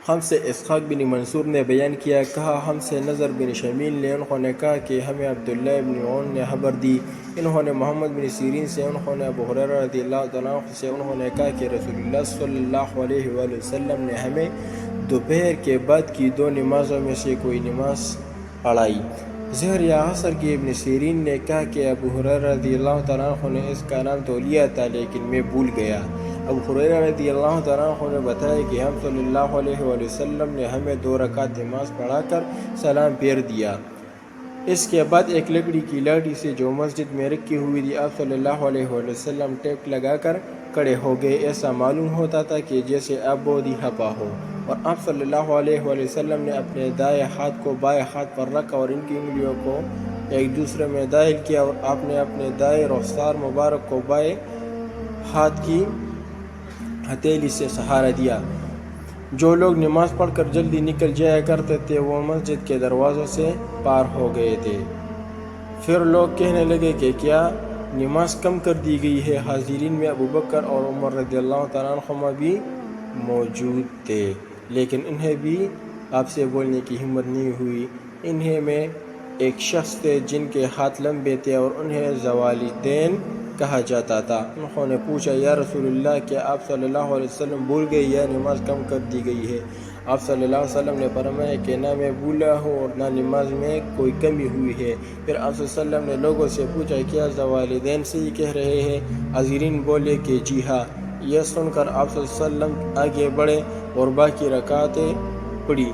ہم سے اسحاق بن منصور نے بیان کیا، کہا ہم سے نضر بن شمیل نے، انہوں نے کہا کہ ہمیں عبداللہ بن عون نے خبر دی، انہوں نے محمد بن سیرین سے، انہوں نے ابو ہریرہ رضی اللہ عنہ سے، انہوں نے کہا کہ رسول اللہ صلی اللہ علیہ وآلہ وسلم نے ہمیں دوپہر کے بعد کی 2 نمازوں میں سے کوئی نماز پڑھائی، ظہر یا عصر کی۔ ابن سیرین نے کہا کہ ابو ہریرہ رضی اللہ عنہ نے اس کا نام تو لیا تھا لیکن میں بھول گیا۔ ابو ہریرہ رضی اللہ عنہ نے بتایا کہ ہم صلی اللہ علیہ وآلہ وسلم نے ہمیں 2 رکعت نماز پڑھا کر سلام پھیر دیا۔ اس کے بعد ایک لکڑی کی لاٹھی سے جو مسجد میں رکھی ہوئی تھی، آپ صلی اللہ علیہ وآلہ وسلم ٹیک لگا کر کھڑے ہو گئے۔ ایسا معلوم ہوتا تھا کہ جیسے آپ بہت ہی خفا ہو، اور آپ صلی اللہ علیہ وآلہ وسلم نے اپنے دائیں ہاتھ کو بائیں ہاتھ پر رکھا اور ان کی انگلیوں کو ایک دوسرے میں داخل کیا، اور آپ نے اپنے دائیں رخسار مبارک کو بائیں ہاتھ کی ہتھیلی سے سہارا دیا۔ جو لوگ نماز پڑھ کر جلدی نکل جایا کرتے تھے وہ مسجد کے دروازوں سے پار ہو گئے تھے۔ پھر لوگ کہنے لگے کہ کیا نماز کم کر دی گئی ہے؟ حاضرین میں ابوبکر اور عمر رضی اللہ عنہما بھی موجود تھے، لیکن انہیں بھی آپ سے بولنے کی ہمت نہیں ہوئی۔ انہیں میں ایک شخص تھے جن کے ہاتھ لمبے تھے اور انہیں ذوالدین کہا جاتا تھا۔ انہوں نے پوچھا، یا رسول اللہ، کیا آپ صلی اللہ علیہ وسلم بھول گئے یا نماز کم کر دی گئی ہے؟ آپ صلی اللہ علیہ وسلم نے فرمایا کہ نہ میں بھولا ہوں اور نہ نماز میں کوئی کمی ہوئی ہے۔ پھر آپ صلی اللہ علیہ وسلم نے لوگوں سے پوچھا، کیا ذوالدین صحیح کہہ رہے ہیں؟ حاضرین بولے کہ جی ہاں۔ یہ سن کر آپ صلی اللہ علیہ وسلم آگے بڑھے اور باقی رکعتیں پڑھی،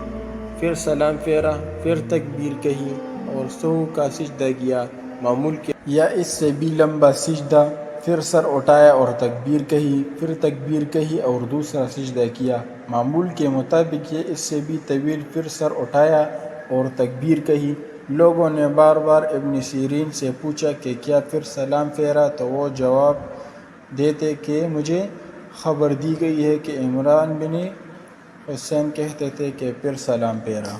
پھر سلام پھیرا، پھر تکبیر کہی اور سہو کا سجدہ کیا، معمول کے یا اس سے بھی لمبا سجدہ، پھر سر اٹھایا اور تکبیر کہی، پھر تکبیر کہی اور دوسرا سجدہ کیا، معمول کے مطابق یہ اس سے بھی طویل، پھر سر اٹھایا اور تکبیر کہی۔ لوگوں نے بار بار ابن سیرین سے پوچھا کہ کیا پھر سلام پھیرا؟ تو وہ جواب دیتے کہ مجھے خبر دی گئی ہے کہ عمران بن حسین کہتے تھے کہ پھر سلام پھیرا۔